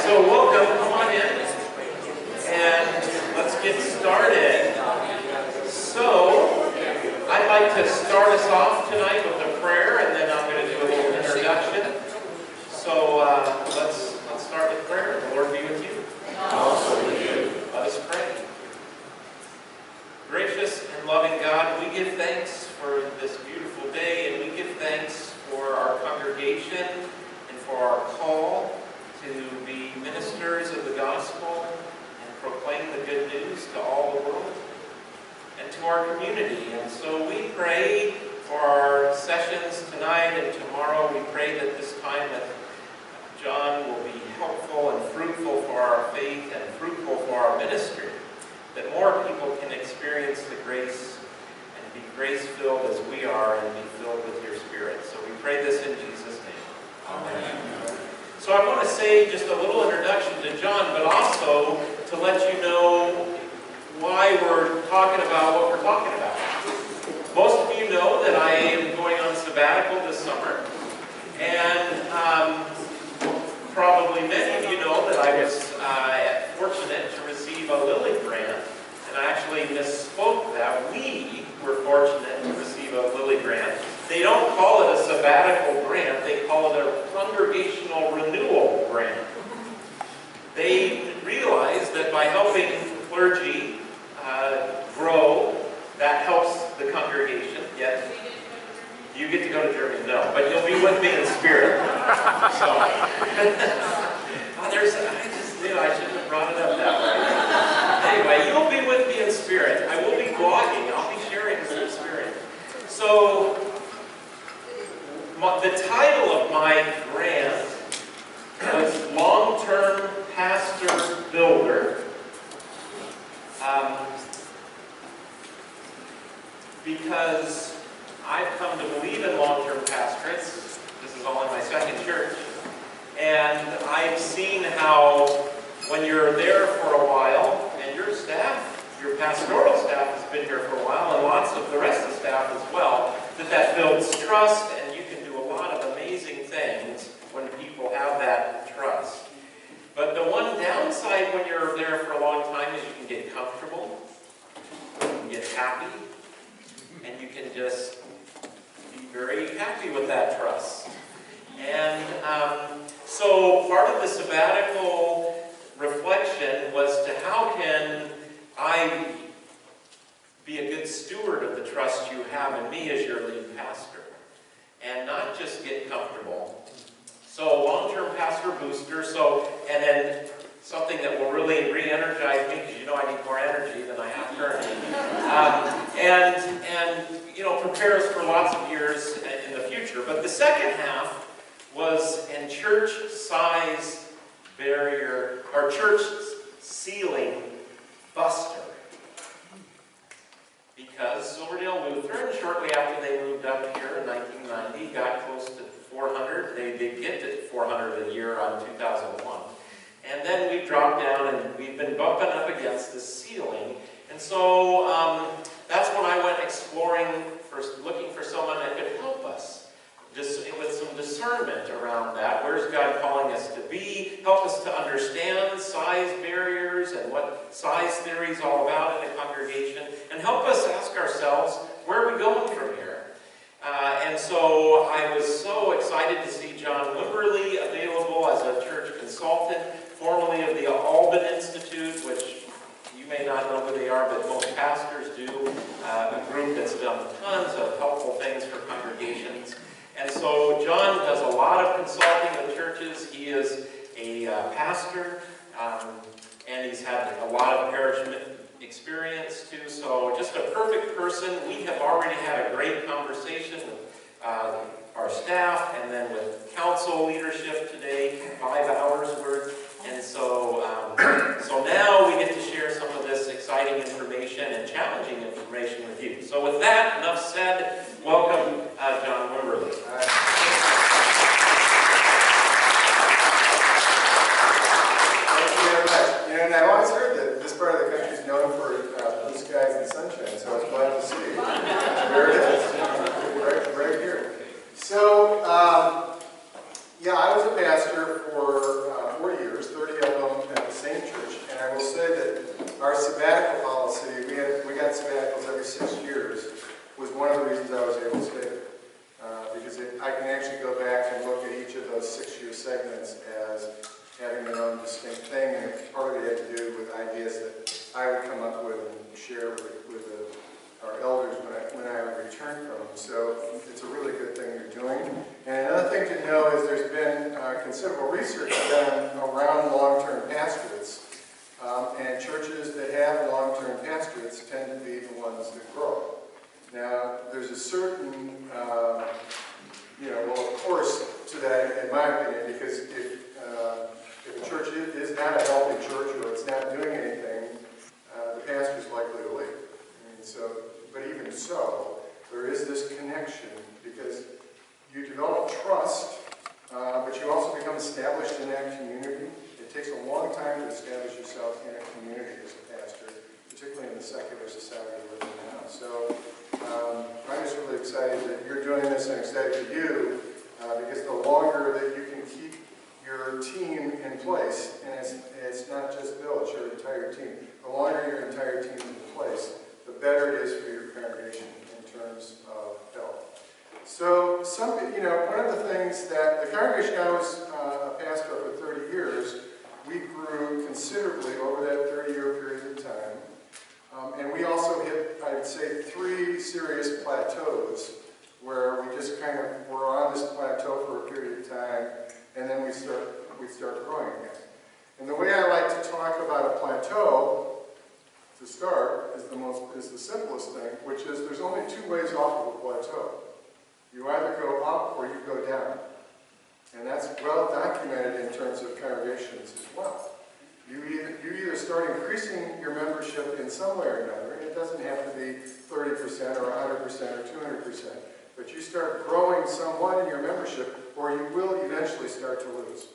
So welcome, come on in, and let's get started. So, I'd like to start us off tonight with a prayer, and then I'm going to do a little introduction. So let's start with prayer. The Lord be with you. Also with you. Let us pray. Gracious and loving God, we give thanks for this beautiful day, and we give thanks for our congregation and for our call to be ministers of the gospel and proclaim the good news to all the world and to our community. And so we pray for our sessions tonight and tomorrow. We pray that this time that John will be helpful and fruitful for our faith and fruitful for our ministry, that more people can experience the grace and be grace-filled as we are and be filled with your Spirit. So we pray this in Jesus' name. Amen. So I want to say just a little introduction to John, but also to let you know why we're talking about what we're talking about. Most of you know that I am going on sabbatical this summer, and probably many of you know that I was fortunate to receive a Lilly grant, and I actually misspoke that. We were fortunate to receive a Lilly grant. They don't call it a sabbatical grant, they call it a congregational renewal grant. They realize that by helping clergy grow, that helps the congregation. Yes? You get to go to Germany? No, but you'll be with me in spirit. So, I just knew I shouldn't have brought it up that way. Anyway, you'll be with me in spirit. I will be blogging. I'll be sharing some spirit. So, the title of my grant was Long-Term Pastor Builder. Because I've come to believe in long-term pastorates. This is only my second church. And I've seen how when you're there for a while, and your staff, your pastoral staff has been here for a while, and lots of the rest of the staff as well, that builds trust, and you can do a lot of amazing things when people have that trust. But the one downside when you're there for a long time is you can get comfortable, you can get happy, and you can just be very happy with that trust. And so part of the sabbatical reflection was to how can I be a good steward of the trust you have in me as your lead pastor, and not just get comfortable. So long-term pastor booster, and then something that will really re-energize me, because you know I need more energy than I have currently. And prepare us for lots of years in the future. But the second half was in church size barrier, or church ceiling buster. Because Silverdale Lutheran, shortly after they moved up here in 1990, got close to 400. They did get to 400 a year on 2001. And then we dropped down, and we've been bumping up against the ceiling. And so that's when I went exploring, looking for someone that could help us with some discernment around that. Where's God calling us to be? Help us to understand size barriers and what size theory is all about in a congregation. And help us ask ourselves, where are we going from here? And so I was so excited to see John Wimberly available as a church consultant, formerly of the Alban Institute, which you may not know who they are, but most pastors do, a group that's done tons of helpful things for congregations. And so John does a lot of consulting with churches. He is a pastor, and he's had a lot of parish experience too, so just a perfect person. We have already had a great conversation with our staff, and then with council leadership today, 5 hours worth. And so now we get to share some of this exciting information and challenging information with you. So with that, enough said, welcome John Wimberly. Thank you very much. And I've always heard that this part of the country is known for blue skies and sunshine, so I was glad to see it. There it is, right here. So, yeah, I was a pastor for considerable research done around long-term pastorates, and churches that have long-term pastorates tend to be the ones that grow. Now, there's a certain, well, of course, to that, in my opinion, because if a church is not a healthy church or it's not doing anything, the pastor's likely to leave. But even so, there is this connection because you develop trust, but you also become established in that community. It takes a long time to establish yourself in a community as a pastor, particularly in the secular society we live in now. So I'm just really excited that you're doing this and excited for you because the longer that you can keep your team in place, and it's not just Bill, it's your entire team, the longer your entire team is in place, the better it is for your congregation in terms of health. So, one of the things that the congregation I was a pastor for 30 years, we grew considerably over that 30-year period of time. And we also hit, I'd say, 3 serious plateaus where we just kind of were on this plateau for a period of time, and then we start growing again. And the way I like to talk about a plateau to start is the simplest thing, which is there's only 2 ways off of a plateau. You either go up or you go down. And that's well documented in terms of congregations as well. You either start increasing your membership in some way or another, and it doesn't have to be 30% or 100% or 200%, but you start growing somewhat in your membership, or you will eventually start to lose.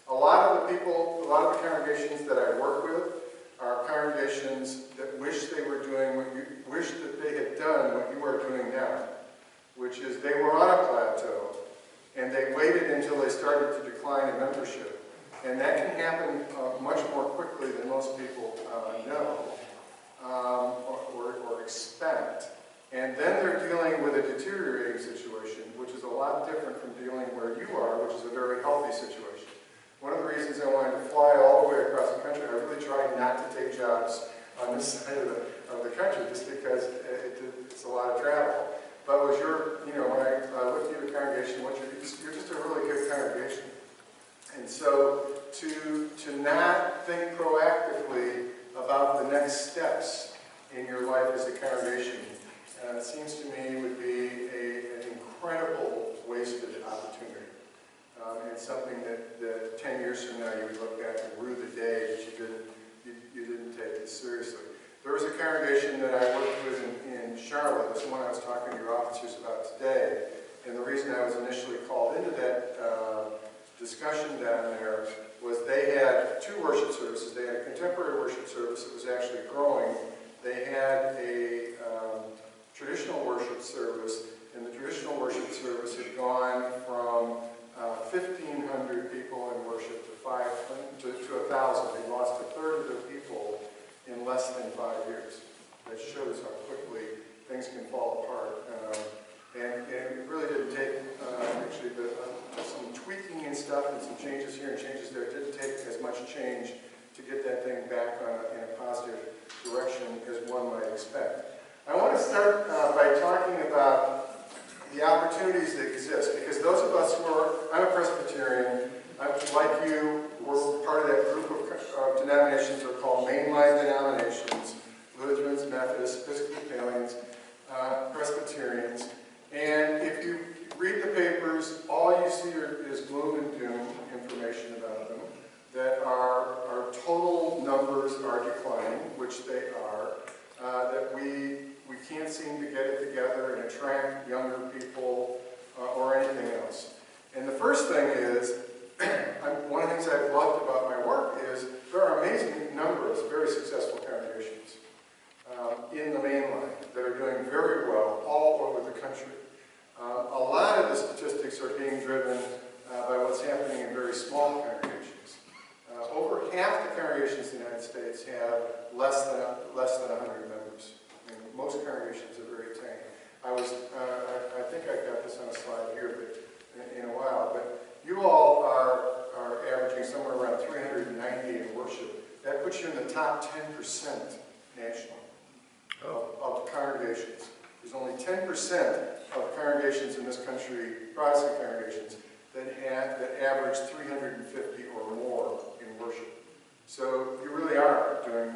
A lot of the congregations that I work with are congregations that wish they were doing what you wish that they had done what you are doing now, which is they were on a plateau and they waited until they started to decline in membership. And that can happen much more quickly than most people know or expect. And then they're dealing with a deteriorating situation, which is a lot different from dealing where you are, which is a very healthy situation. One of the reasons I wanted to fly all the way across the country, I really tried not to take jobs on this side of the country, just because it's a lot of travel. But was when I looked at your congregation, you're just a really good congregation. And so to not think proactively about the next steps in your life as a congregation, it seems to me would be an incredible wasted opportunity. And something that 10 years from now you would look back and rue the day that you didn't take it seriously. There was a congregation that I worked with in Charlotte. That's the one I was talking to your officers about today. And the reason I was initially called into that discussion down there was they had 2 worship services. They had a contemporary worship service that was actually growing. They had a traditional worship service, and the traditional worship service had gone from 1,500 people in worship to 1,000. They lost a third of their people in less than 5 years. That shows how quickly things can fall apart. And it really didn't take, actually, some tweaking and stuff and some changes here and changes there. It didn't take as much change to get that thing back in a positive direction as one might expect. I want to start by talking about the opportunities that exist, because those of us who are, I'm a Presbyterian, like you, we're part of that group of denominations that are called mainline denominations, Lutherans, Methodists, Episcopalians, Presbyterians, and if you read the papers, all you see is gloom and doom information about them, that our total numbers are declining, which they are, that we can't seem to get it together and attract younger people or anything else. And the first thing is, one of the things I've loved about my work is there are amazing numbers of very successful congregations in the mainline that are doing very well all over the country. A lot of the statistics are being driven by what's happening in very small congregations. Over half the congregations in the United States have less than 100 members. I mean, most congregations are very tiny. I think I've got this on a slide here, but in a while. But you all are averaging somewhere around 390 in worship. That puts you in the top 10% nationally of congregations. There's only 10% of congregations in this country, Protestant congregations, that average 350 or more in worship. So you really are doing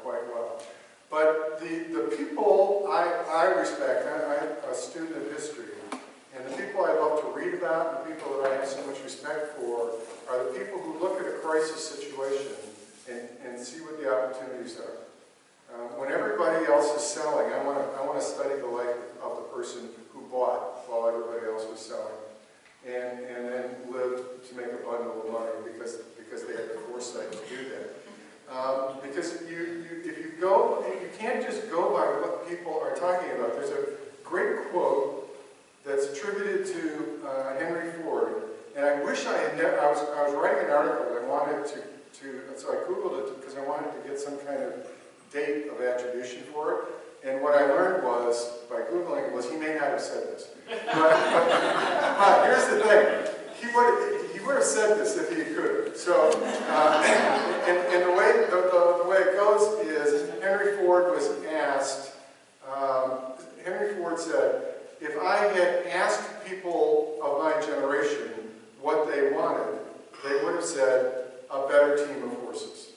quite well. But the people I respect, I'm a student of history, and the people I love to read about, the people that I have so much respect for, are the people who look at a crisis situation and see what the opportunities are. When everybody else is selling, I want to study the life of the person who bought while everybody else was selling, and then lived to make a bundle of money because they had the foresight to do that. Because if you can't just go by what people are talking about. There's a great quote that's attributed to Henry Ford, and I wish I had never. I was writing an article and I wanted to so I Googled it because I wanted to get some kind of date of attribution for it. And what I learned was, by Googling, was he may not have said this. But here's the thing. He would have said this if he could. So, and the way it goes is, Henry Ford was asked, Henry Ford said, if I had asked people of my generation what they wanted, they would have said, a better team of horses.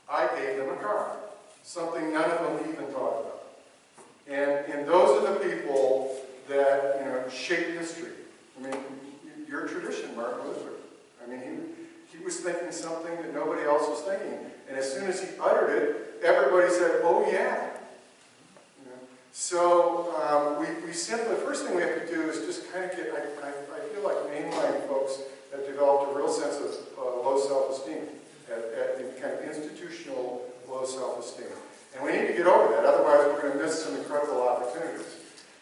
I gave them a car, something none of them even thought about. And those are the people that shape history. I mean, your tradition, Martin Luther. I mean, he was thinking something that nobody else was thinking, and as soon as he uttered it, everybody said, "Oh yeah." So we simply, the first thing we have to do is just kind of get. I feel like mainline folks have developed a real sense of low self-esteem, at kind of institutional low self-esteem. And we need to get over that, otherwise we're going to miss some incredible opportunities.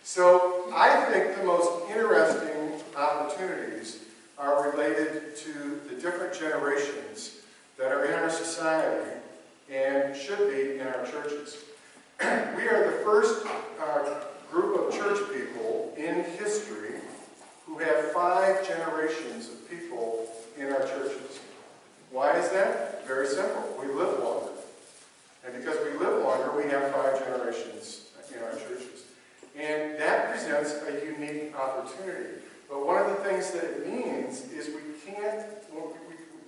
So I think the most interesting opportunities are related to the different generations that are in our society and should be in our churches. We are the first group of church people in history who have 5 generations of people in our churches. Why is that? Very simple. We live longer. And because we live longer, we have 5 generations in our churches. And that presents a unique opportunity. But one of the things that it means is we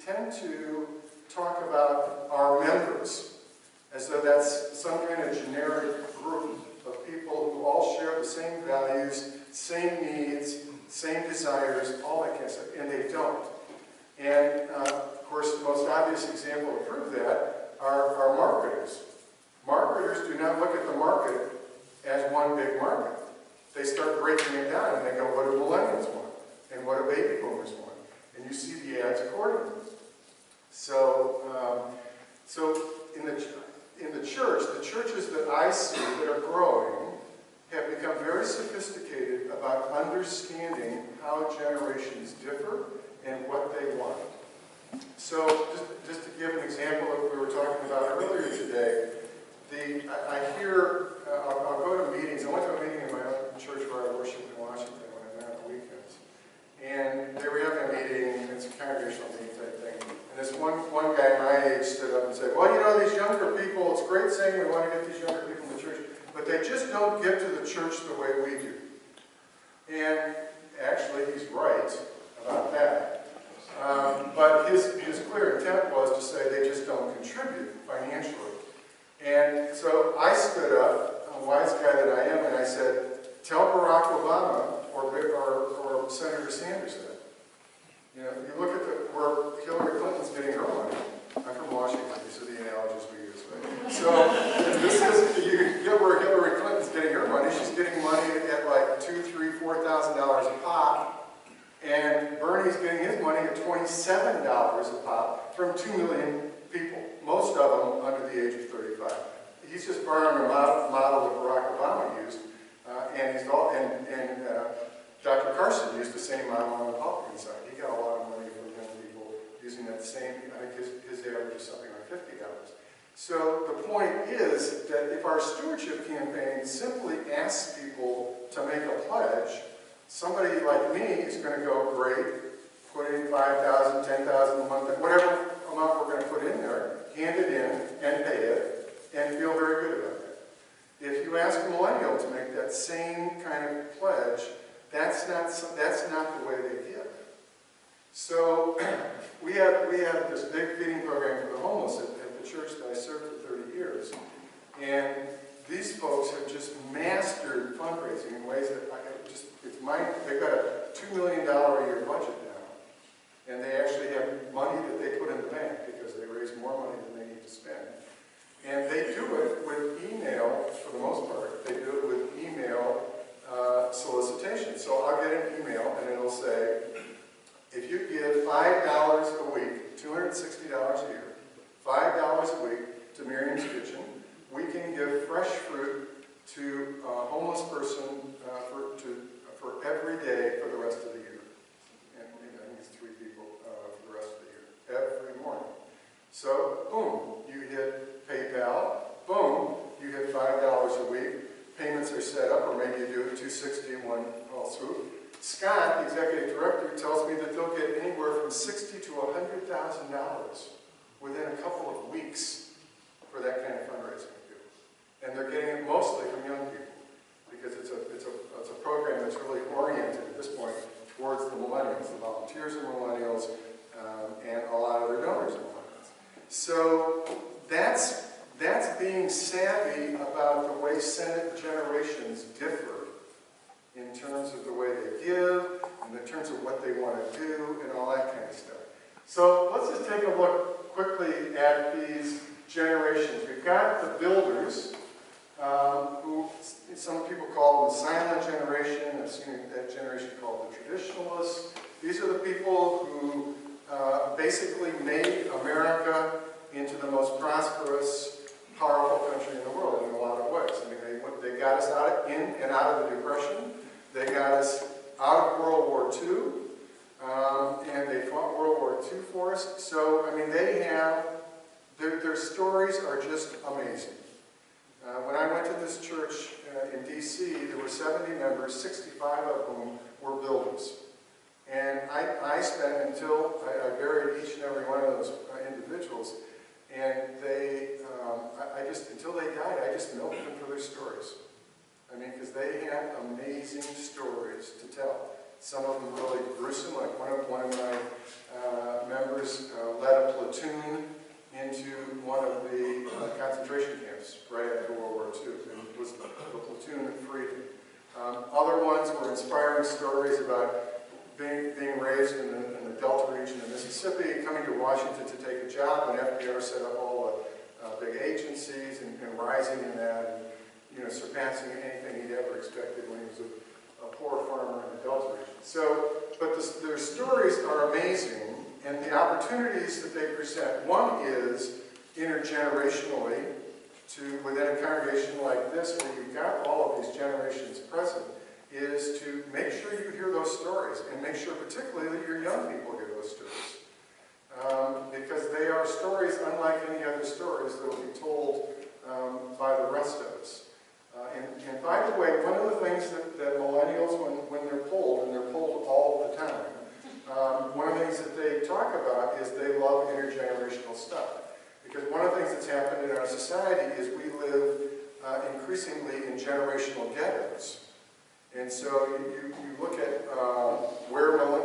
tend to talk about our members as though that's some kind of generic group of people who all share the same values, same needs, same desires, all that kind of stuff, and they don't. And of course, the most obvious example to prove that are marketers. Marketers do not look at the market as one big market. They start breaking it down and they go, what do millennials want? And what do baby boomers want? And you see the ads accordingly. So, in the church, the churches that I see that are growing have become very sophisticated about understanding how generations differ and what they want. So, just to give an example of what we were talking about earlier today, I hear, I'll go to meetings. I went to a meeting in my own church where I worship in Washington when I'm there on the weekends. And they were having a meeting, it's a congregational meeting type thing. And this one guy my age stood up and said, well, these younger people, it's great saying we want to get these younger people in the church, but they just don't get to the church the way we do. And actually, he's right about that. But his clear intent was to say they just don't contribute financially. And so I stood up, a wise guy that I am, and I said, tell Barack Obama or Senator Sanders that. You look at where Hillary Clinton's getting her money. I'm from Washington, these are the analogies we use, right? So this is, you get where Hillary Clinton's getting her money. She's getting money at like $2,000, $3,000, $4,000 a pop. And Bernie's getting his money at $27 a pop from 2 million people, most of them under the age of 35. He's just borrowing a model that Barack Obama used, and Dr. Carson used the same model on the Republican side. He got a lot of money from young people using that same, I think his average is something like $50. So the point is that if our stewardship campaign simply asks people to make a pledge, somebody like me is going to go, great, put in $5,000, $10,000 a month, whatever amount we're going to put in there, hand it in and pay it, and feel very good about that. If you ask a millennial to make that same kind of pledge, that's not the way they give. big feeding program for the homeless at the church that I served for 30 years. And these folks have just mastered fundraising in ways that they've got a $2 million a year budget now. And they actually have money that they put in the bank because they raise more money than they need to spend. And they do it with email, for the most part. They do it with email solicitation. So I'll get an email and it'll say, if you give $5 a week, $260 a year, $5 a week to Miriam's Kitchen, we can give fresh fruit to a homeless person for every day for the rest of the year. And I think it's 3 people for the rest of the year, every morning. So, boom, you hit PayPal, boom, you hit $5 a week, payments are set up, or maybe you do it $260 in one fell swoop. Scott, the executive director, tells me that they'll get anywhere from $60,000 to $100,000 within a couple of weeks for that kind of fundraising. And they're getting it mostly from young people because it's a program that's really oriented at this point towards the millennials. The volunteers are millennials, and a lot of their donors are millennials. So that's being savvy about the way Senate generations differ in terms of the way they give, and in terms of what they want to do, and all that kind of stuff. So let's just take a look quickly at these generations. We've got the builders, who some people call them the silent generation. I've seen that generation called the traditionalists. These are the people who basically made America into the most prosperous, powerful country in the world in a lot of ways. I mean, they got us in and out of the Depression. They got us out of World War II, and they fought World War II for us. So, I mean, they have, their stories are just amazing. When I went to this church in D.C., there were 70 members, 65 of whom were builders. And I spent until I buried each and every one of those individuals, and they, until they died, I just milked them for their stories. I mean, because they had amazing stories to tell. Some of them really gruesome, like one of my members led a platoon into one of the concentration camps right after World War II, and it was the platoon that freed him. Other ones were inspiring stories about being raised in the Delta region of Mississippi, coming to Washington to take a job, and FDR set up all the big agencies and rising in that, and surpassing anything he'd ever expected when he was a poor farmer in the Delta region. So, but their stories are amazing, and the opportunities that they present. One is intergenerationally, within a congregation like this, where you've got all of these generations present, is to make sure you hear those stories, and make sure particularly that your young people hear those stories. Because they are stories unlike any other stories that will be told by the rest of us. And by the way, one of the things that millennials, when they're polled, and they're polled all the time, one of the things that they talk about is they love intergenerational stuff. Because one of the things that's happened in our society is we live increasingly in generational ghettos. And so you look at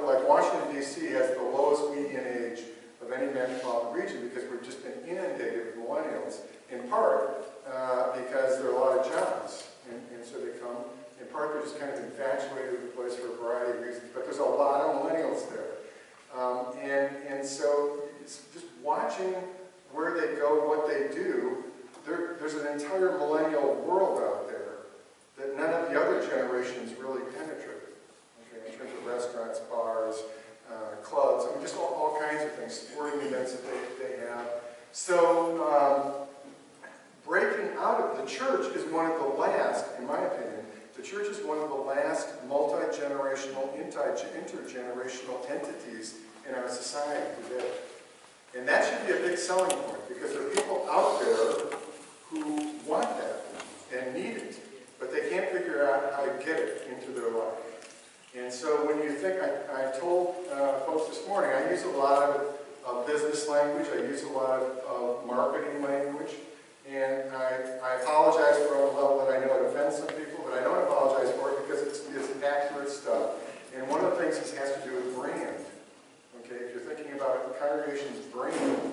like Washington, D.C. has the lowest median age of any metropolitan region because we've just been inundated with millennials, in part because there are a lot of jobs. And so they come, in part they're just kind of infatuated with the place for a variety of reasons, but there's a lot of millennials there. And so it's just watching where they go, what they do, there's an entire millennial world out there that none of the other generations really penetrate. Okay, in terms of restaurants, bars, clubs, I mean, just all kinds of things, sporting events that they have. So breaking out of the church is one of the last, in my opinion, the church is one of the last multi-generational, intergenerational entities in our society today. And that should be a big selling point, because there are people out there who want that and need it, but they can't figure out how to get it into their life. And so when you think, I told folks this morning, I use a lot of business language, I use a lot of marketing language, and I apologize for a level that I know it offends some people, but I don't apologize for it because it's accurate stuff. And one of the things this has to do with brand. Okay, if you're thinking about a congregation's brand,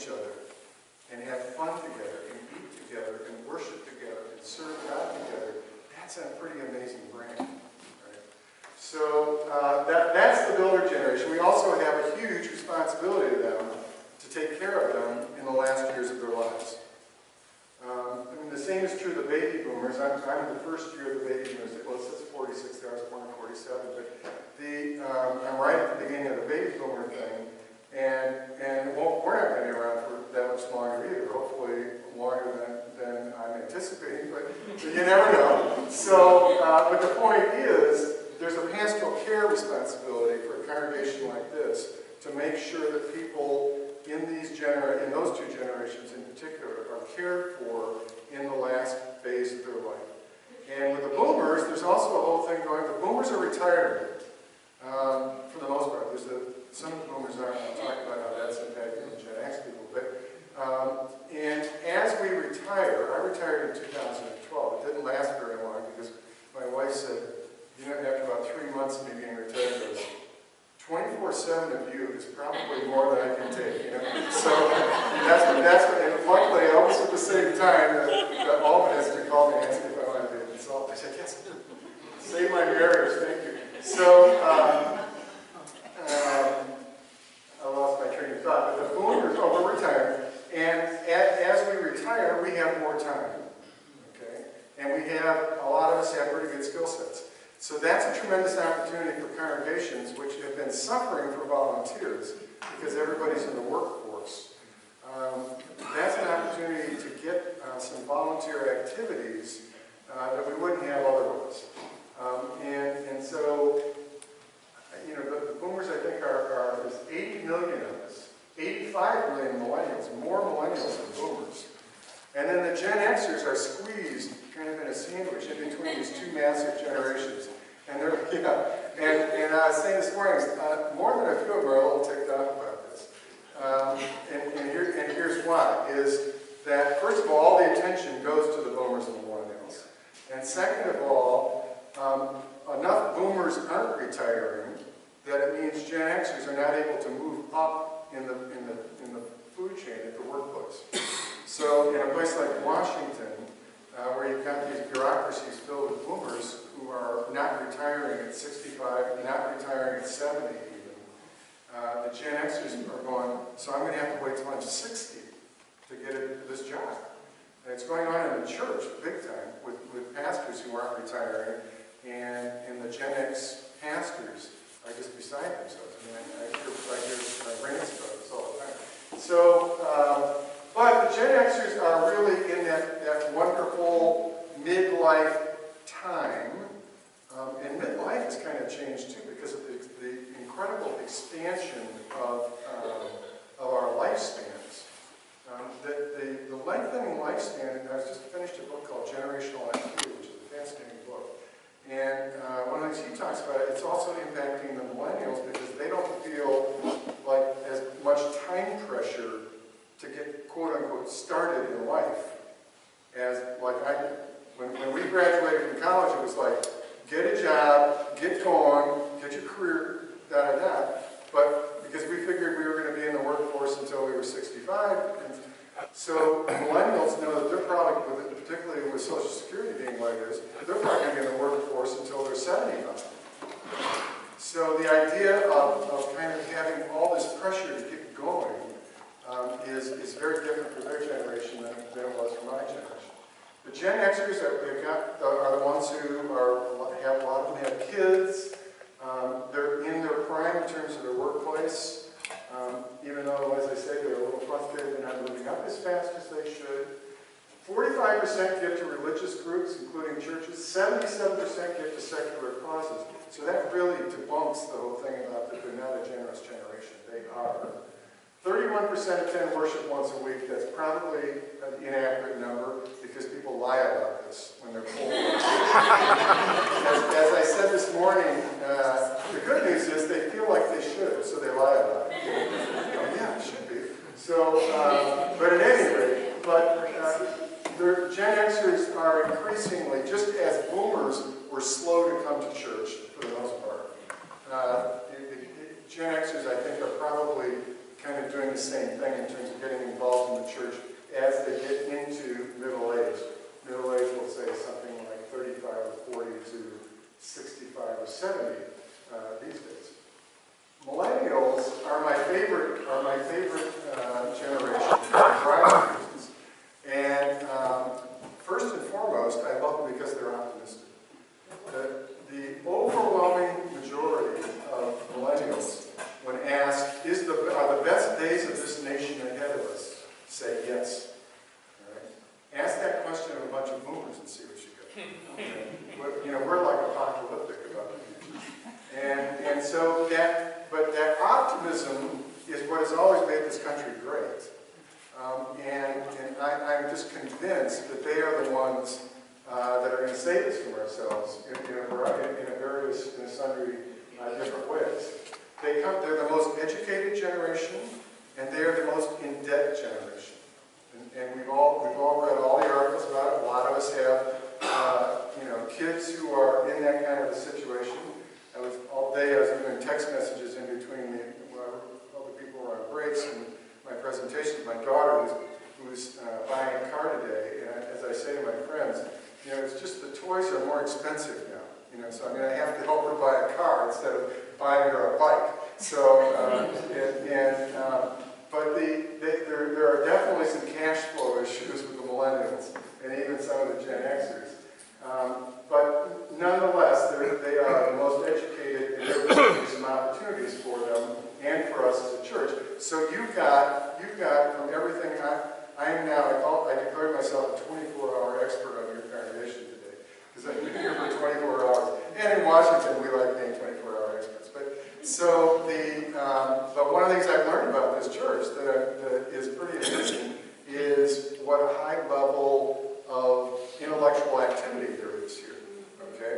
each other and have fun together and eat together and worship together and serve God together, that's a pretty amazing brand. Right? So that's the builder generation. We also have a huge responsibility to them to take care of them in the last years of their lives. I mean, the same is true of the baby boomers. I'm in the first year of the baby boomers. Well, it says 46, I was born in 47, but I'm right at the beginning of the baby boomer thing, and well, we're not going to be around for that much longer either. Hopefully longer than I'm anticipating, but you never know. So, but the point is, there's a pastoral care responsibility for a congregation like this to make sure that people in those two generations in particular are cared for in the last phase of their life. And with the boomers, there's also a whole thing going. The boomers are retiring for the most part. Some of the boomers aren't. I'll talk about how that's impacting the Gen X people. But and as we retire, I retired in 2012. It didn't last very long because my wife said, after about 3 months of me being retired, goes, 24/7 of you is probably more than I can take, So that's what, and luckily, almost at the same time, the Albanist called me and asked me if I wanted to be a consultant. I said, yes, save my marriage, thank you. So, I lost my train of thought, but the boomers, we're retired, and as we retire, we have more time, okay? And a lot of us have pretty good skill sets. So that's a tremendous opportunity for congregations which have been suffering for volunteers because everybody's in the workforce. That's an opportunity to get some volunteer activities that we wouldn't have otherwise. And so, the boomers I think there's 80 million of us, 85 million millennials, more millennials than boomers. And then the Gen Xers are squeezed kind of in a sandwich in between these two massive generations. And they're, and I was saying this morning, more than a few of them are a little ticked off about this. And here's why, is that first of all the attention goes to the boomers and the millennials. And second of all, enough boomers aren't retiring that it means Gen Xers are not able to move up in the food chain at the workplace. So in a place like Washington, where you've got these bureaucracies filled with boomers who are not retiring at 65, not retiring at 70 even, the Gen Xers are going, so I'm going to have to wait till I'm 60 to get this job. And it's going on in the church big time with pastors who aren't retiring, and the Gen X pastors are just beside themselves. I mean, I hear rants about this all the time. So, but the Gen Xers are really in that wonderful midlife time. And midlife has kind of changed too because of the incredible expansion of our lifespans. The lengthening lifespan, I just finished a book called Generational IQ, which is a fascinating book. And one of the things he talks about, it's also impacting the millennials because they don't feel like as much time pressure to get quote-unquote started in life as like I did. When we graduated from college, it was like, get a job, get going, get your career, da-da-da. But because we figured we were going to be in the workforce until we were 65, and so millennials know that they're probably, particularly with Social Security being what it is, they're probably going to be in the workforce until they're 75. So the idea of kind of having all this pressure to keep going is very different for their generation than it was for my generation. The Gen Xers are the ones who have a lot of them have kids. They're in their prime in terms of their workplace. Even though, as I say, they're a little frustrated they're not moving up as fast as they should. 45% give to religious groups, including churches. 77% give to secular causes. So that really debunks the whole thing about that they're not a generous generation. They are. 31% attend worship once a week. That's probably an inaccurate number because people lie about this when they're polled. As I said this morning, the good news is they feel like they should, so they lie about it. Yeah, it should be. So, but at any rate, the Gen Xers are increasingly, just as boomers were slow to come to church for the most part, the Gen Xers, I think, are probably kind of doing the same thing in terms of getting involved in the church as they get into middle age. Middle age will say something like 35 or 40 to 65 or 70 these days. Millennials are my favorite generation for a variety of reasons. And first and foremost, I love them because they're optimistic. The overwhelming majority of millennials, when asked, are the best days of this nation ahead of us, say yes. All right? Ask that question of a bunch of boomers and see what you get. We're like apocalyptic about it. And so but that optimism is what has always made this country great. And I'm just convinced that they are the ones that are going to save us from ourselves in a sundry different ways. They're the most educated generation, and they are the most in-debt generation. And we've all read all the articles about it. A lot of us have kids who are in that kind of a situation. All day I was doing text messages in between all the people who are on breaks and my presentation. My daughter who's buying a car today, and as I say to my friends, it's just the toys are more expensive now. So I'm going to have to help her buy a car instead of buying her a bike. So, but there are definitely some cash flow issues with the millennials and even some of the Gen Xers. But nonetheless, they are the most educated, and there will be some opportunities for them and for us as a church. So you've got from everything I am now. I declared myself a 24-hour expert on your congregation today because I've been here for 24 hours. And in Washington, we like being 24-hour experts. But one of the things I've learned about this church that is pretty amazing is what a high level of intellectual activity there is here. Okay,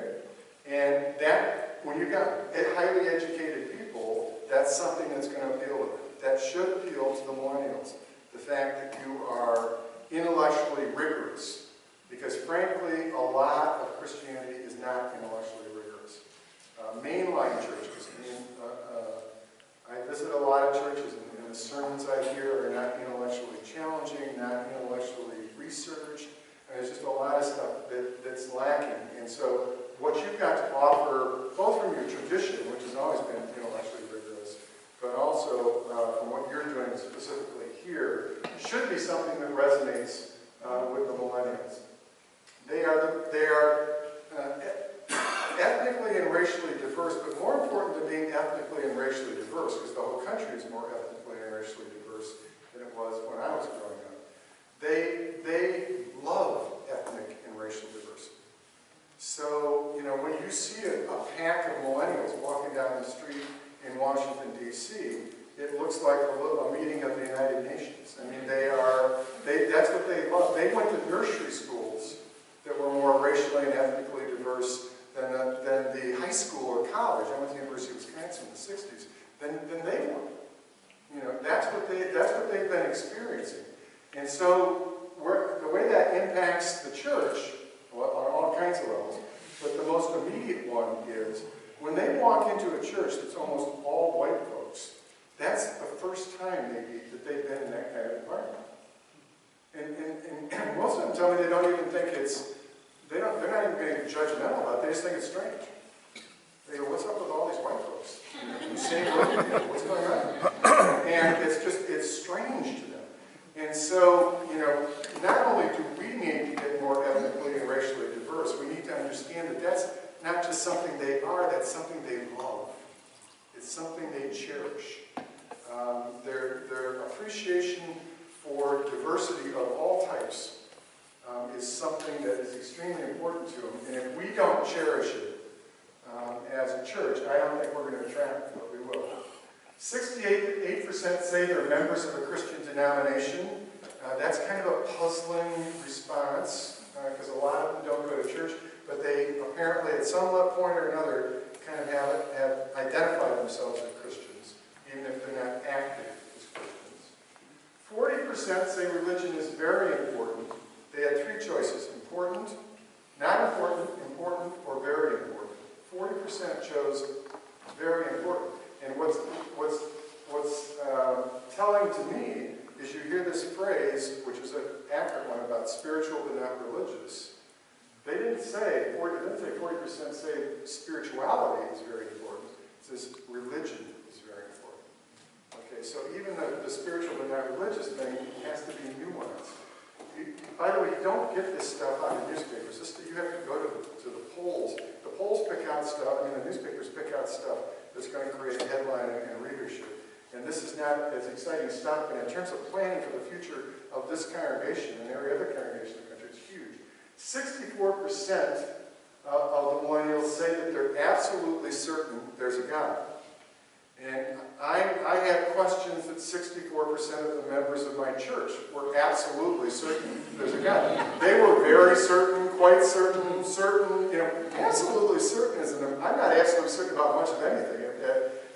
and that when you've got highly educated people, that's something that's going to appeal to them. That should appeal to the millennials. The fact that you are intellectually rigorous, because frankly, a lot of Christianity is not intellectually rigorous. Mainline churches. I visit a lot of churches, and the sermons I hear are not intellectually challenging, not intellectually researched. And there's just a lot of stuff that's lacking. And so what you've got to offer, both from your tradition, which has always been intellectually rigorous, but also from what you're doing specifically here, should be something that resonates with the millennials. They are ethnically and racially diverse, but more important than being ethnically and racially diverse, because the whole country is more ethnically and racially diverse than it was when I was growing up. They love ethnic and racial diversity. So, when you see a pack of millennials walking down the street in Washington, D.C., it looks like a meeting of the United Nations. I mean, that's what they love. They went to nursery schools that were more racially and ethnically diverse than the high school or college. I went to the University of Wisconsin in the 60s. Then they were. That's what they've been experiencing. And so the way that impacts the church, well, on all kinds of levels, but the most immediate one is when they walk into a church that's almost all white folks, that's the first time maybe that they've been in that kind of environment. And most of them tell me they don't even think they're not even being judgmental about it, they just think it's strange. They go, what's up with all these white folks? You same room, what's going on? And it's strange to them. And so, not only do we need to get more ethnically and racially diverse, we need to understand that that's not just something they are, that's something they love. It's something they cherish. Their appreciation for diversity of all types is something that is extremely important to them. And if we don't cherish it as a church, I don't think we're going to attract it, but we will. 68% say they're members of a Christian denomination. That's kind of a puzzling response because a lot of them don't go to church, but they apparently at some point or another kind of have identified themselves as Christians, even if they're not active as Christians. 40% say religion is very important. They had three choices: important, not important, important, or very important. 40% chose very important. And what's telling to me is you you hear this phrase, which is an accurate one about spiritual but not religious. They didn't say, 40% say spirituality is very important. It says religion is very important. Okay, so even the spiritual but not religious thing has to be nuanced. By the way, you don't get this stuff on the newspapers. You have to go to the polls. The polls pick out stuff, the newspapers pick out stuff that's going to create a headline and readership. And this is not as exciting stuff, but in terms of planning for the future of this congregation and every other congregation in the country, it's huge. 64% of the millennials say that they're absolutely certain there's a God. And I had questions that 64% of the members of my church were absolutely certain there's a God. They were very certain, quite certain, absolutely certain. I'm not absolutely certain about much of anything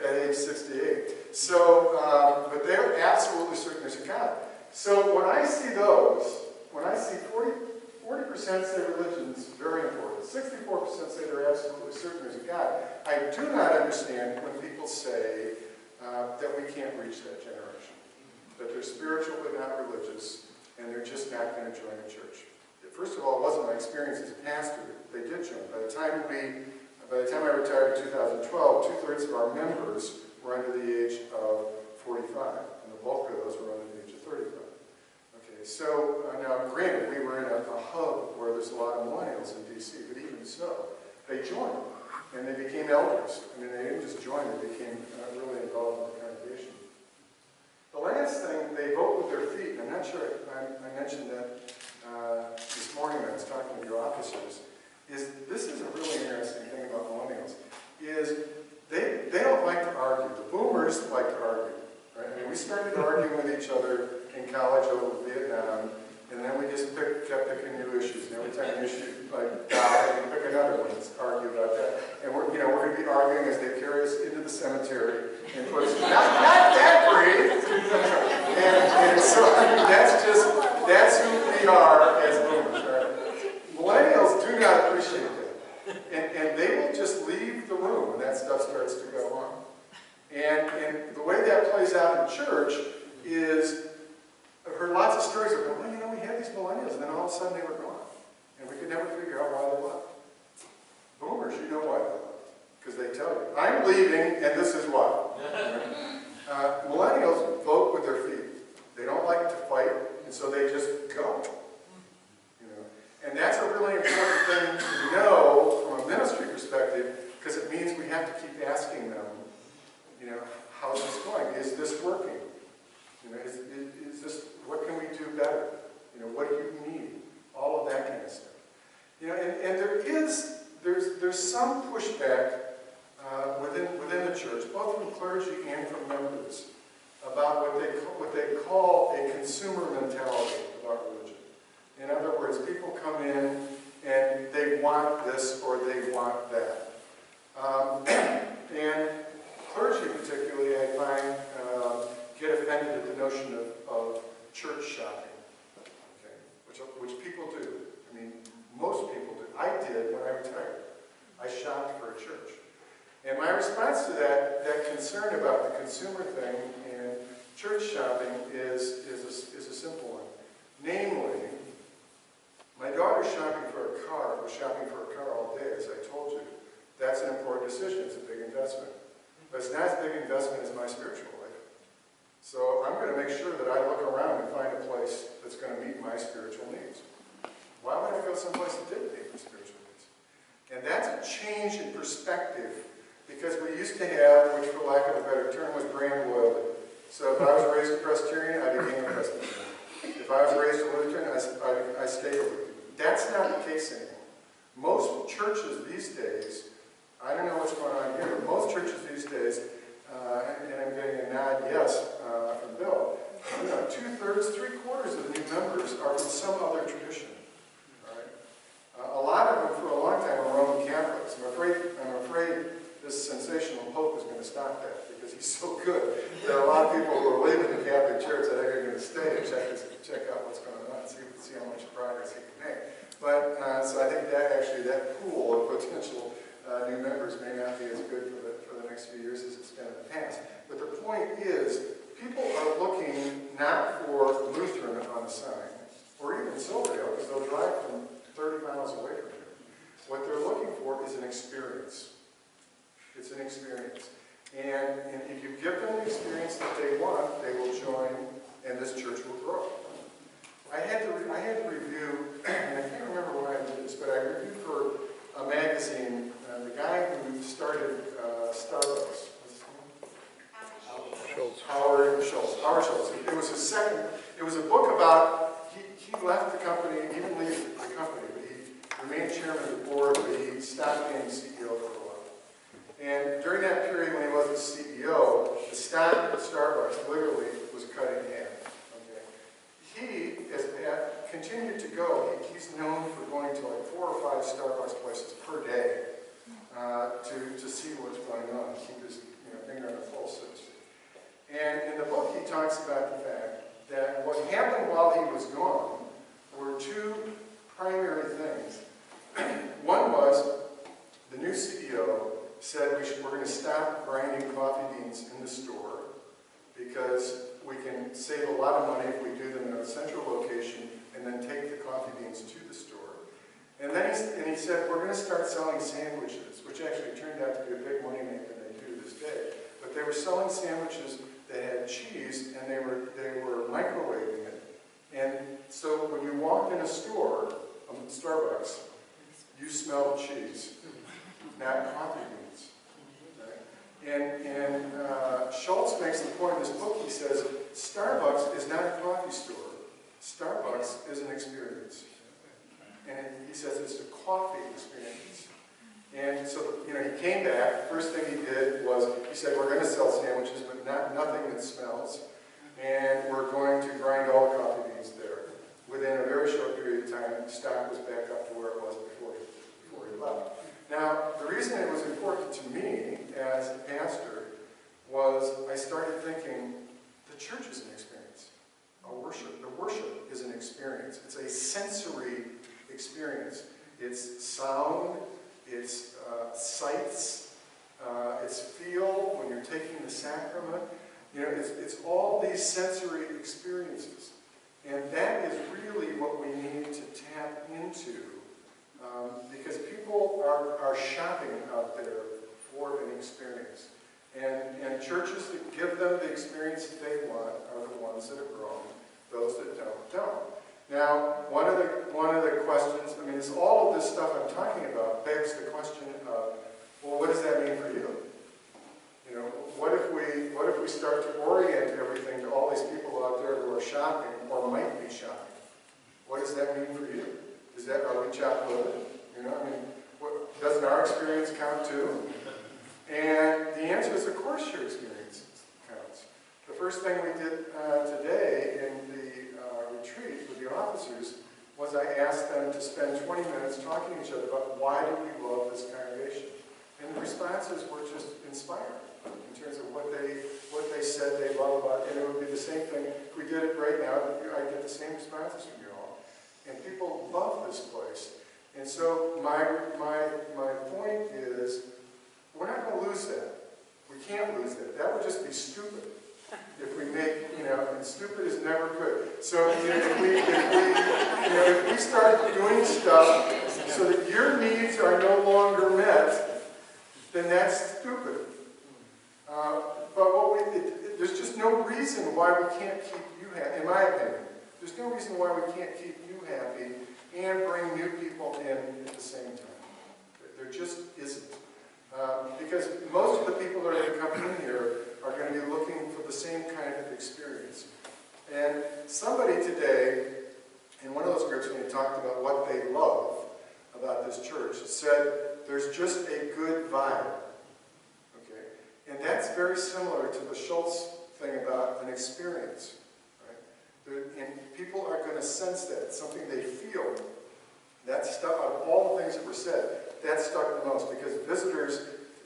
at age 68. So, but they're absolutely certain there's a God. So when I see 40% say religion's very important, 64% say they're absolutely certain there's a God, I do not understand when people say that we can't reach that generation, that they're spiritual but not religious, and they're just not going to join the church. First of all, it wasn't my experience as a pastor. They did join. By the time I retired in 2012, 2/3 of our members were under the age of 45, and the bulk of those were under the age of 35. Okay, so now granted, we were in a hub where there's a lot of millennials in D.C., but even so, they joined, and they became elders. They didn't just join, they became really involved in the congregation. The last thing, they vote with their feet, and I'm not sure I mentioned that this morning when I was talking with your officers, is this is a really interesting thing about millennials, is they don't like to argue. The boomers like to argue. Right? We started arguing with each other in college over Vietnam, and then we just kept picking new issues. And every time an issue died, we pick another one and argue about that. And we're going to be arguing as they carry us into the cemetery and put us, not that brave! and so that's who we are as boomers. Right? Millennials do not appreciate that. And they will just leave the room when that stuff starts to go on. And the way that plays out in church is, I've heard lots of stories of, we had these millennials, and then all of a sudden they were gone. And we could never figure out why they left. Boomers, you know why they left. Because they tell you, I'm leaving, and this is why. Millennials vote with their feet. They don't like to fight, and so they just go. And that's a really important thing to know from a ministry perspective, because it means we have to keep asking them, how's this going? Is this working? Is this, what can we do better? What do you need? All of that kind of stuff. And there's some pushback within the church, both from clergy and from members, about what they call a consumer mentality about religion. In other words, people come in and they want this or they want that. And clergy particularly, I find, get offended at the notion of church shopping, okay? Which people do. Most people do. I did when I retired. I shopped for a church. And my response to that concern about the consumer thing and church shopping is a simple one. Namely, my daughter's shopping for a car, was shopping for a car all day, as I told you. That's an important decision. It's a big investment. But it's not as big an investment as my spiritual life. So I'm going to make sure that I look around and find a place that's going to meet my spiritual needs. Why would I go someplace that didn't meet my spiritual needs? And that's a change in perspective, because we used to have, which for lack of a better term was brand loyalty. So if I was raised a Presbyterian, I became a Presbyterian. If I was raised a Lutheran, I stayed a Lutheran. That's not the case anymore. Most churches these days, I don't know what's going on here, but most churches these days, and I'm getting a nod yes from Bill, 2/3, 3/4 of the new members are from some other tradition. Right? A lot of them for a long time were Roman Catholics. I'm afraid this sensational Pope is going to stop that, because he's so good. There are a lot of people who are leaving the Catholic Church that are going to stay and check out what's going on, see how much progress he can make. But so I think that pool of potential new members may not be as good for the next few years as it's been in the past. But the point is, people are looking not for the sign, or even Silverdale, because they'll drive from 30 miles away from here. What they're looking for is an experience. It's an experience. And if you give them the experience that they want, they will join, and this church will grow. I had to review, and I can't remember why I did this, but I reviewed for a magazine, the guy who started Starbucks. Howard Schultz. It was his second, it was a book about, he left the company, he didn't leave the company, but he remained chairman of the board, but he stopped being CEO for a while. And during that period when he wasn't CEO, the stock of Starbucks literally was cut in half. Okay. He has continued to go. He's known for going to like 4 or 5 Starbucks places per day to see what's going on, keep his finger on the pulse, so to speak. And in the book, he talks about the fact that what happened while he was gone were 2 primary things. One was the new CEO said we're going to stop grinding coffee beans in the store because we can save a lot of money if we do them in a central location and then take the coffee beans to the store. And then he said, we're going to start selling sandwiches, which actually turned out to be a big moneymaker, and they do to this day. But they were selling sandwiches that had cheese, and they were microwaving it. And so when you walked in a store, Starbucks, you smelled cheese, not coffee beans. Right? And Schultz makes the point in this book, he says, Starbucks is not a coffee store. Starbucks is an experience. And he says it's a coffee experience. And so, he came back. First thing he did was, he said, we're going to sell sandwiches, but nothing that smells. And we're going to grind all the coffee beans there. Within a very short period of time, the stock was back up to where it was before he left. Now, the reason it was important to me as a pastor was I started thinking, the church is an experience. The worship is an experience. It's a sensory experience. It's sound, it's sights, it's feel when you're taking the sacrament. It's all these sensory experiences. And that is really what we need to tap into because people are shopping out there for an experience. And churches that give them the experience that they want are the ones that have grown. Those that don't. Now, one of the questions, it's all of this stuff I'm talking about begs the question of, well, what does that mean for you? What if we start to orient everything to all these people out there who are shopping or might be shopping? What does that mean for you? Are we chopped-livered? Doesn't our experience count too? And the answer is, of course, your experience counts. The first thing we did today in the retreat with the officers was I asked them to spend 20 minutes talking to each other about why do we love this congregation. And the responses were just inspiring in terms of what they said they love about it. And it would be the same thing if we did it right now. I get the same responses from you all. And people love this place. And so my point is, we're not going to lose that. We can't lose that. That would just be stupid. If we make, and stupid is never good. So if we start doing stuff so that your needs are no longer met, then that's stupid. But there's just no reason why we can't keep you happy, in my opinion. There's no reason why we can't keep you happy and bring new people in at the same time. There just isn't. Because most of the people that are going to come in here are going to be looking for the same kind of experience. And somebody today, in one of those groups when he talked about what they love about this church, said, there's just a good vibe. Okay? And that's very similar to the Schultz thing about an experience. Right? And people are going to sense that. It's something they feel. That stuff, out of all the things that were said, that stuck the most because visitors,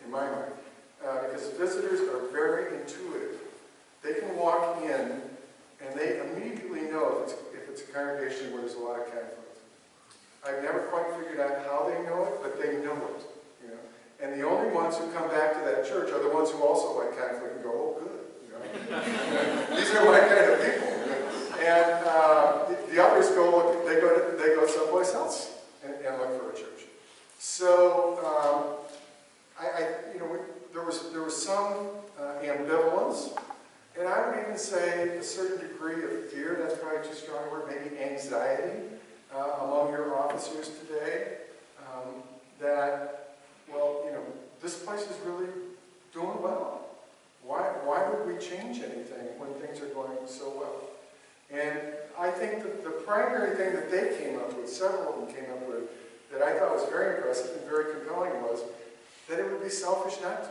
in my mind, because visitors are very intuitive. They can walk in and they immediately know if it's a congregation where there's a lot of conflict. I've never quite figured out how they know it, but they know it. And the only ones who come back to that church are the ones who also like conflict and go, oh, good. These are my kind of people. And the others they go someplace else and look for a church. So there was some ambivalence, and I would even say a certain degree of fear. That's probably too strong a word. Maybe anxiety among your officers today. That, well, this place is really doing well. Why would we change anything when things are going so well? And I think that the primary thing that they came up with, several of them came up with, that I thought was very impressive and very compelling was that it would be selfish not to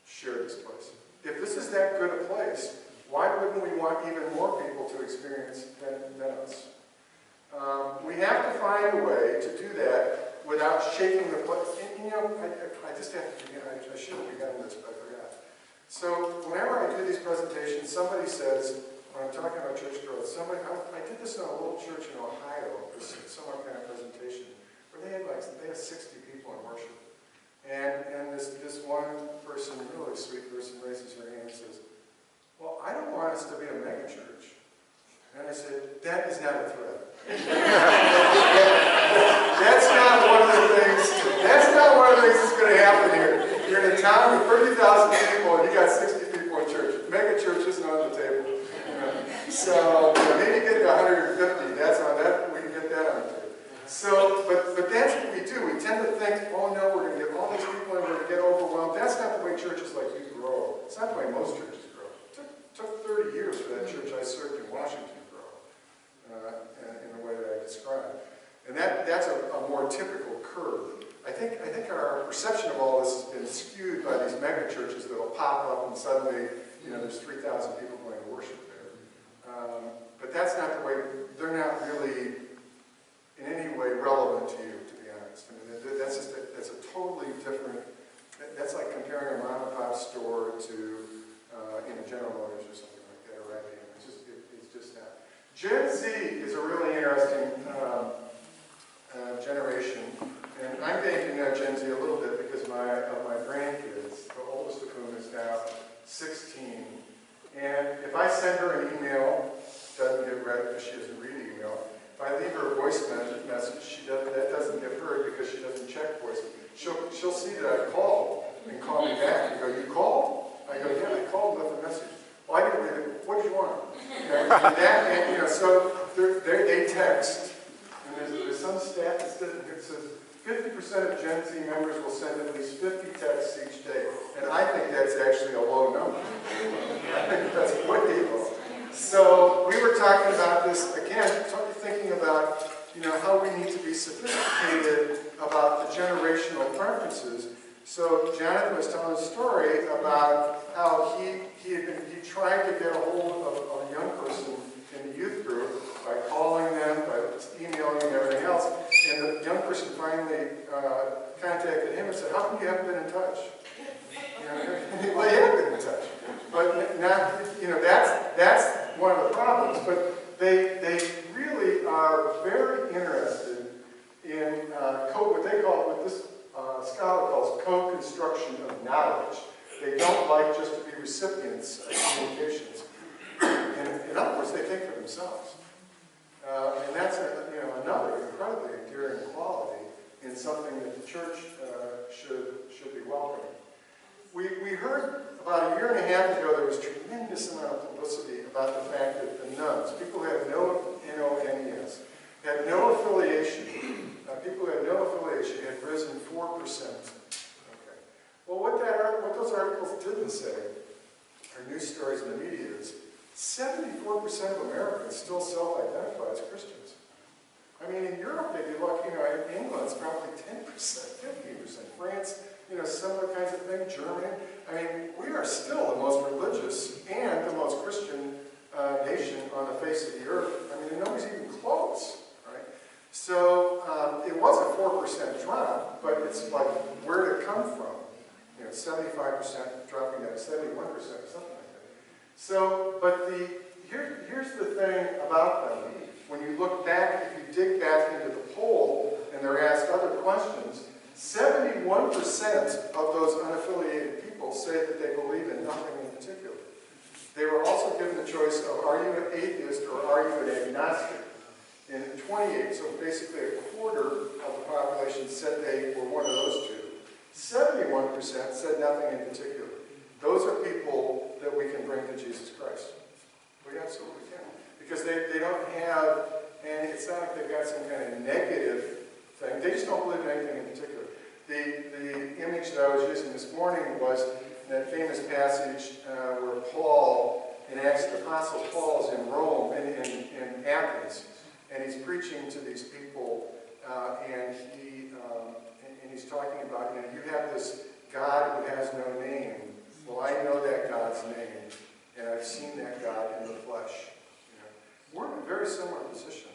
share this place. If this is that good a place, why wouldn't we want even more people to experience than us? We have to find a way to do that without shaking the place. And, I just have to begin. I should have begun this, but I forgot. So whenever I do these presentations, somebody says, when I'm talking about church growth, I did this in a little church in Ohio, this similar kind of presentation, where they had 60 people in worship. And this one person, really sweet person, raises her hand and says, well, I don't want us to be a mega church. And I said, that is not a threat. That's not one of the things that's going to happen here. You're in a town with 30,000 people and you got 60 people in church. Mega church isn't on the table. So maybe get to 150. That's on that. We can get that on the table. So, but that's what we do. We tend to think, oh no, we're going to get all these people and we're going to get overwhelmed. That's not the way churches like you grow. It's not the way most churches grow. It took 30 years for that church I served in Washington to grow in the way that I described. And that's a more typical curve. I think our perception of all this has been skewed by these mega churches that will pop up and suddenly, there's 3,000 people going to worship there. But that's not the way. They're not really in any way relevant to you, to be honest. I mean, that's a totally different. That's like comparing a mom and pop store to General Motors or something like that, or IBM. It's just not. Gen Z is a really interesting generation, and I'm dating Gen Z a little bit because of my grandkids, the oldest of whom is now 16. And if I send her an email, doesn't get read because she doesn't read email. If I leave her a voice message, that doesn't get heard because she doesn't check voice. She'll see that I called and call me back and go, you called? I go, yeah, I called and left a message. Well, I didn't read it. What did you want? So they text. And there's some stat that says 50% of Gen Z members will send at least 50 texts each day. And I think that's actually a low number. I think that's way low. So we were talking about this, again, thinking about how we need to be sophisticated about the generational preferences. So Jonathan was telling a story about how he tried to get a hold of a young person in the youth group by calling them, by emailing and everything else. And the young person finally contacted him and said, how come you haven't been in touch? Well, you have been in touch. But not, that's one of the problems. But they really are very interested in what they call, what this scholar calls co-construction of knowledge. They don't like just to be recipients of communications. And in other words, they think for themselves. And that's another incredibly endearing quality in something that the church should be welcoming. We heard about a year and a half ago there was a tremendous amount of publicity about the fact that the nuns, people who had no N-O-N-E-S, had no affiliation, people who had no affiliation had risen 4%. Okay. Well, what those articles didn't say, or news stories in the media, is 74% of Americans still self-identify as Christians. I mean, in Europe, if you look, in England, it's probably 10%, 15%. France, similar kinds of thing. Germany. I mean, we are still the most religious and the most Christian nation on the face of the earth. I mean, nobody's even close, right? So it was a 4% drop, but it's like, where did it come from? 75% dropping down to 71% or something like that. So, but here's the thing about them. When you look back, if you dig back into the poll and they're asked other questions, 71% of those unaffiliated people say that they believe in nothing in particular. They were also given the choice of, are you an atheist or are you an agnostic? 28, so basically a quarter of the population said they were one of those two. 71% said nothing in particular. Those are people that we can bring to Jesus Christ. We absolutely can. Because they don't have, and it's not like they've got some kind of negative thing. They just don't believe in anything in particular. The image that I was using this morning was that famous passage where Paul, in Acts of the Apostle, Paul is in Rome, in Athens, and he's preaching to these people, and he's talking about, you have this God who has no name. Well, I know that God's name, and I've seen that God in the flesh. We're in a very similar position.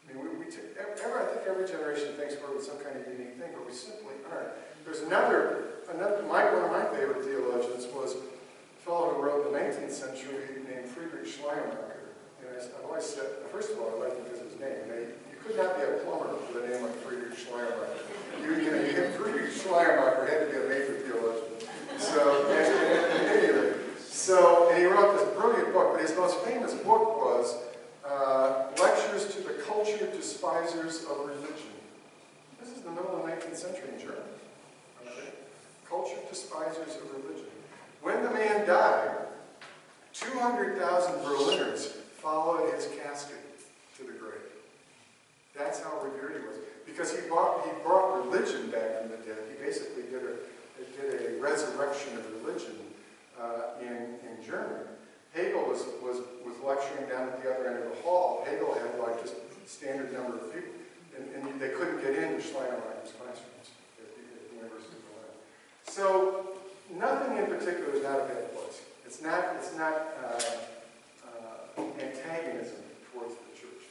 I mean, I think every generation thinks we're with some kind of unique thing, but we simply aren't. There's one of my favorite theologians was a fellow who wrote in the 19th century named Friedrich Schleiermacher. And I've always said, first of all, I like him because of his name. You could not be a plumber with a name like Friedrich Schleiermacher. Friedrich Schleiermacher had to be a major theologian. And he wrote this brilliant book, but his most famous book was Lectures to the Cultured Despisers of Religion. This is the middle of the 19th century in Germany. Okay? Cultured Despisers of Religion. When the man died, 200,000 Berliners followed his casket to the grave. That's how revered he was. Because he brought religion back from the dead. He basically did a resurrection of religion in Germany. Hegel was lecturing down at the other end of the hall. Hegel had like just a standard number of people, and they couldn't get into Schleiermacher's classrooms at the University of Berlin. So nothing in particular is not a bad place. It's not antagonism towards the church.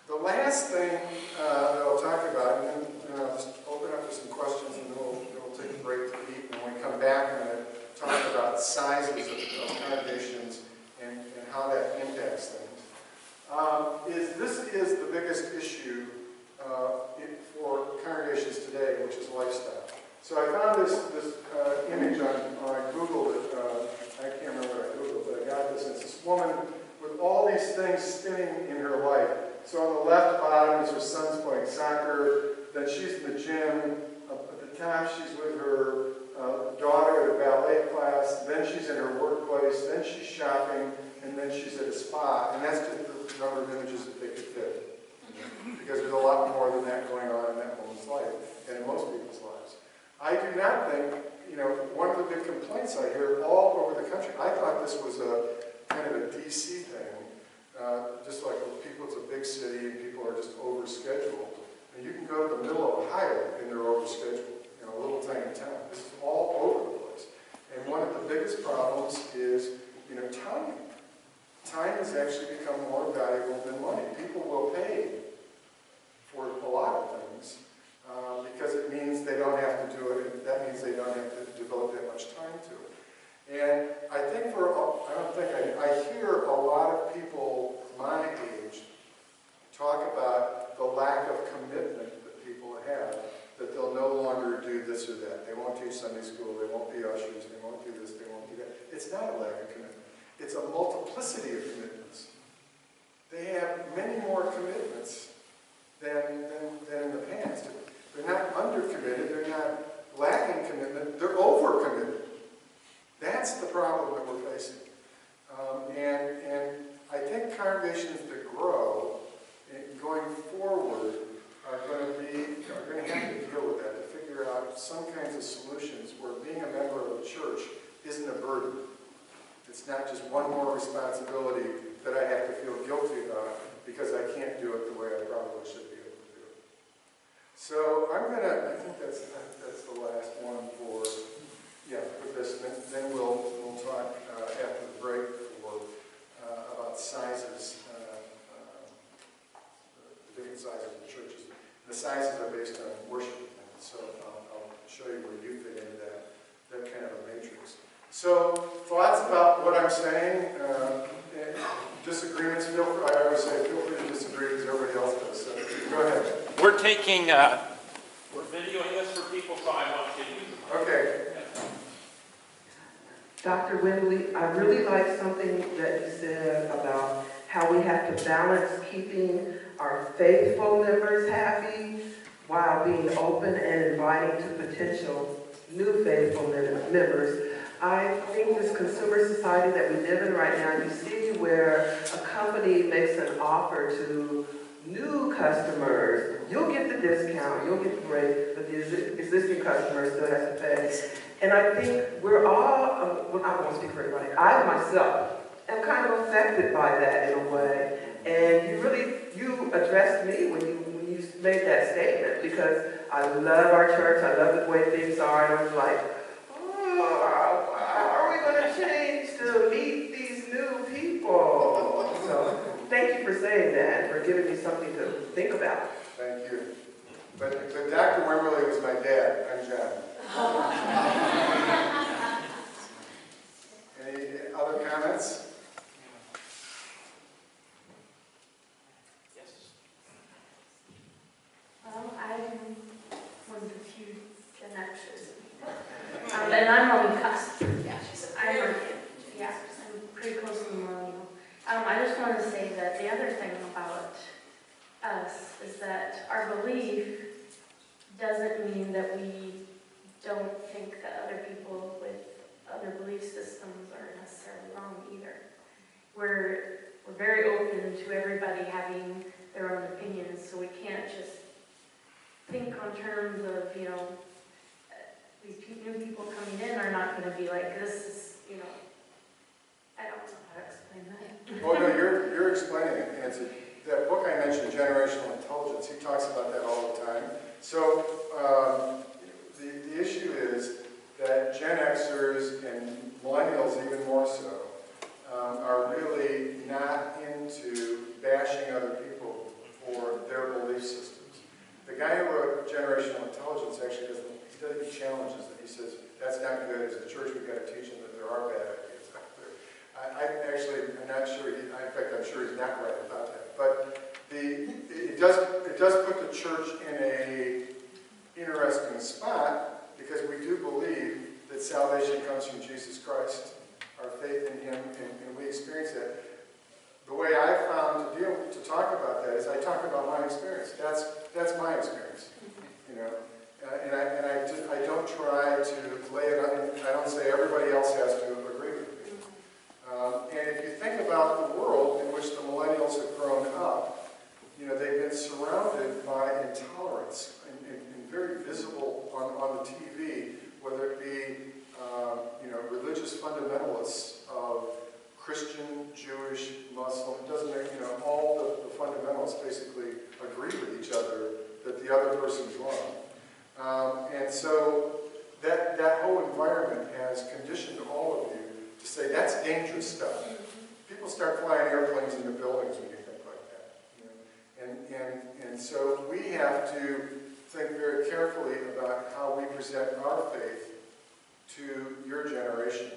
The last thing that I'll talk about, and then I'll just open up to some questions, and then we'll take a break to eat. And when we come back, I'm going to talk about sizes of congregations and how that impacts things. This is the biggest issue for congregations today, which is lifestyle. So I found this image on Google that I can't remember what I Googled, but I got this. It's this woman with all these things spinning in her life. So on the left bottom is her son's playing soccer. Then she's in the gym. At the top, she's with her daughter at a ballet class. Then she's in her workplace. Then she's shopping. And then she's at a spa. And that's just the number of images that they could fit. Because there's a lot more than that going on in that woman's life and in most people's lives. I do not think, one of the big complaints I hear all over the country, I thought this was a kind of a DC thing, just like people, it's a big city and people are just overscheduled. And you can go to the middle of Ohio and they're overscheduled in a little tiny town. This is all over the place. And one of the biggest problems is, time. Time has actually become more valuable than money. People will pay for a lot of things because it means they don't have to do it, and that means they don't have to devote that much time to it. And I think I hear a lot of people my age talk about the lack of commitment that people have, that they'll no longer do this or that. They won't teach Sunday school, they won't be ushers, they won't do this, they won't do that. It's not a lack of commitment. It's a multiplicity of commitments. They have many more commitments than in the past. They're not undercommitted, they're not lacking commitment, they're overcommitted. That's the problem that we're facing. And I think congregations that grow going forward are going to have to deal with that, to figure out some kinds of solutions where being a member of a church isn't a burden. It's not just one more responsibility that I have to feel guilty about because I can't do it the way I probably should be able to do it. So I think that's the last one for this. Then we'll talk after the break about sizes, the different sizes of churches. The sizes are based on worship, so I'll show you where you fit into that kind of a matrix. So, thoughts about what I'm saying? Disagreements? I always say feel free to disagree because everybody else does. So go ahead. We're taking, we're videoing this for people, so I want you to use it. Okay. Dr. Wimberly, I really like something that you said about how we have to balance keeping our faithful members happy while being open and inviting to potential new faithful members. I think this consumer society that we live in right now, you see where a company makes an offer to new customers. You'll get the discount, you'll get the rate, but the existing customer still has to pay. And I think we're all, well, I won't speak for everybody, I myself am kind of affected by that in a way. And you addressed me when you made that statement, because I love our church, I love the way things are, and I was like, oh, are we going to change to meet these new people? So thank you for saying that, for giving me something to think about. Thank you. But Dr. Wimberly was my dad. I'm John. Any other comments? Well, I'm one of the few Gen Xers. And I'm on the cusp. Yeah, I'm pretty close to the millennial. I just want to say that the other thing about us is that our belief doesn't mean that we don't think that other people with other belief systems are necessarily wrong either. We're very open to everybody having their own opinions, so we can't just think on terms of, these new people coming in are not going to be like, this is, I don't know how to explain that. Oh, no, you're explaining it, Nancy. That book I mentioned, Generational Intelligence, he talks about that all the time. So the issue is that Gen Xers and millennials even more so are really not into bashing other people for their belief systems. The guy who wrote Generational Intelligence actually he challenges it. He says, that's not good. As a church, we've got to teach them that there are bad ideas out there. I'm not sure, in fact, I'm sure he's not right about that. But it does put the church in a interesting spot, because we do believe that salvation comes from Jesus Christ, our faith in Him, and we experience that. The way I found to talk about that is I talk about my experience. That's my experience, and I don't try to lay it on. I don't say everybody else has to agree with me. And if you think about the world in which the millennials have grown up, they've been surrounded by intolerance and very visible on the TV, whether it be religious fundamentalists of Christian, Jewish, Muslim, it doesn't make, all the fundamentalists basically agree with each other that the other person's wrong. And so that whole environment has conditioned all of you to say, that's dangerous stuff. People start flying airplanes into buildings when you think like that. And so we have to think very carefully about how we present our faith to your generation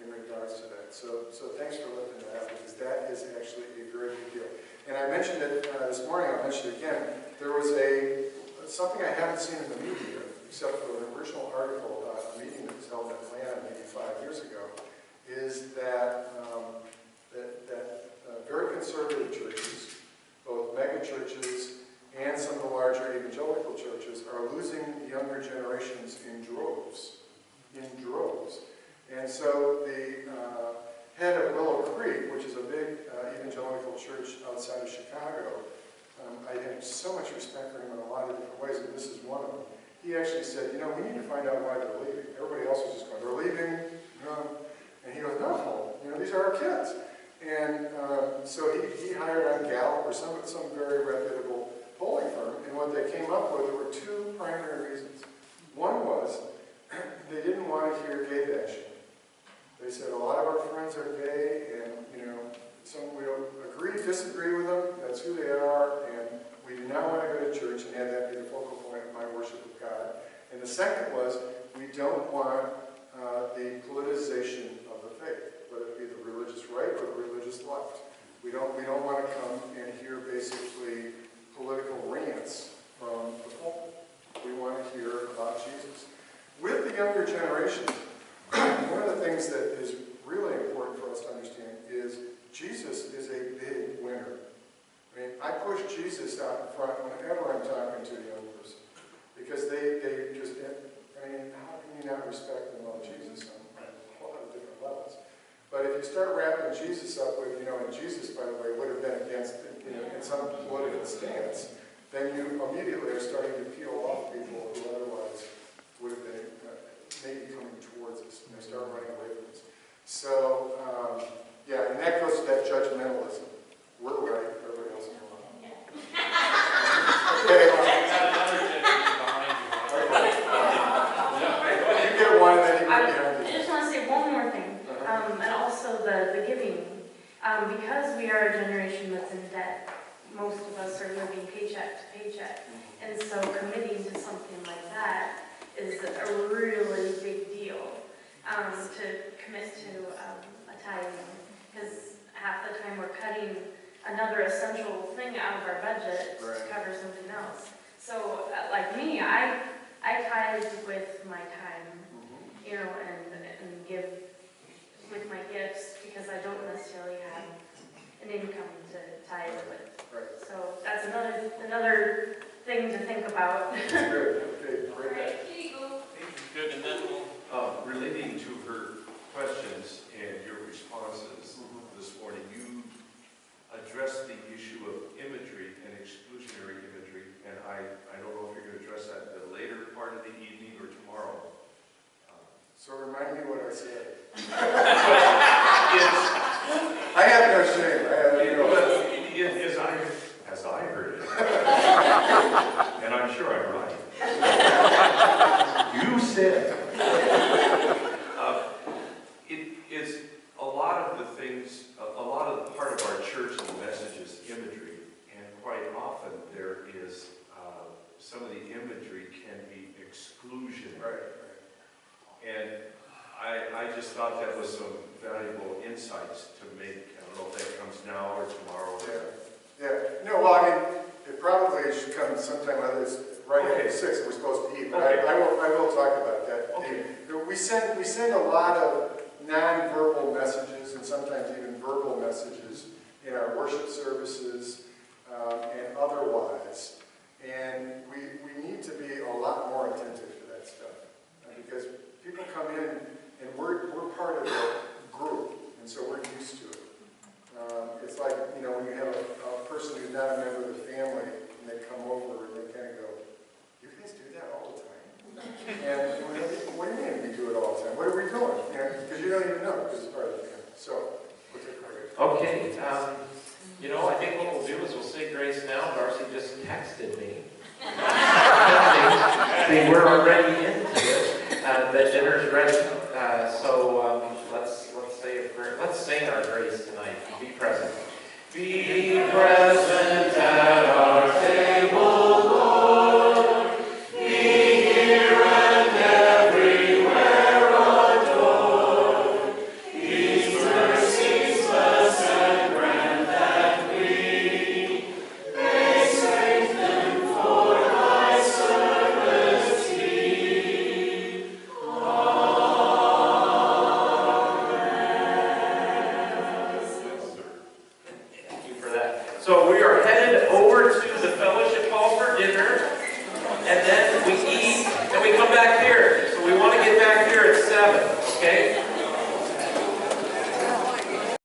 in regards to that. So thanks for lifting that up, because that is actually a very big deal. And I mentioned it this morning, I'll mention it again. There was something I haven't seen in the media, except for an original article about a meeting that was held in Atlanta maybe 5 years ago, is that very conservative churches, both mega churches and some of the larger evangelical churches, are losing younger generations in droves. And so the head of Willow Creek, which is a big evangelical church outside of Chicago, I have so much respect for him in a lot of different ways, and this is one of them. He actually said, we need to find out why they're leaving. Everybody else was just going, they're leaving, and he goes, no, these are our kids. And so he hired on Gallup or some very reputable polling firm, and what they came up with, there were two primary reasons. One was they didn't want to hear gay bashing. They said a lot of our friends are gay, and we don't disagree with them. That's who they are, and we do not want to go to church and have that be the focal point of my worship of God. And the second was we don't want the politicization of the faith, whether it be the religious right or the religious left. We don't want to come and hear basically political rants from the pulpit. We want to hear about Jesus. With the younger generation, one of the things that is really important for us to understand is Jesus Jesus out in front whenever I'm talking to a young person. Because they just, I mean, how can you not respect and love Jesus on a lot of different levels? But if you start wrapping Jesus up with, and Jesus, by the way, would have been against, in some political stance, then you immediately are starting to peel off people who otherwise would have been maybe coming towards us, and they start running away from us. So, yeah, and that goes to that judgmentalism. We're right, everybody else is wrong. Okay. You get one, and then you get behind I just want to say one more thing, and also the giving. Because we are a generation that's in debt, most of us are living paycheck to paycheck, and so committing to something like that is a really big deal. To commit to a tithing, because half the time we're cutting another essential thing out of our budget to cover something else. So, like me, I tithe with my time, and give with my gifts because I don't necessarily have an income to tithe with. Right. So that's another thing to think about. That's good. Okay, great. Right, here you go. Good, and then relating to her questions and your responses this morning, you addressed the issue of imagery and exclusionary imagery, and I don't know if you're going to address that in the later part of the evening or tomorrow. So remind me what I said. It's, I have no shame. as I heard it, and I'm sure I'm right. You said it's a lot of the things, a lot of the part of our church and the message is imagery, and quite often there is some of the imagery can be exclusionary. Right. And I just thought that was some valuable insights to make. I don't know if that comes now or tomorrow. Yeah. No, well, I mean, it probably should come sometime, whether it's right after 6 we're supposed to eat, but I will talk about that. Okay. We send a lot of non-verbal messages and sometimes even verbal messages in our worship services and otherwise. And we need to be a lot more attentive to that stuff. Because people come in and we're part of the group, and so we're used to it. It's like, when you have a person who's not a member of the family, and they come over and they kind of go, "You guys do that all the time?" And what do you mean we do it all the time? What are we doing? Because you don't even know, because it's part of the family. So, we'll take a break. Okay, I think what we'll do is we'll say grace now. Darcy just texted me. See, we're already into it. The dinner's ready. So let's say a prayer. Let's sing our grace tonight. Be present. Be present at our table, Lord. Be here and everywhere adored. These mercies bless and grant that we may strengthen for thy service be. Thank you for that. So we are headed over to the fellowship.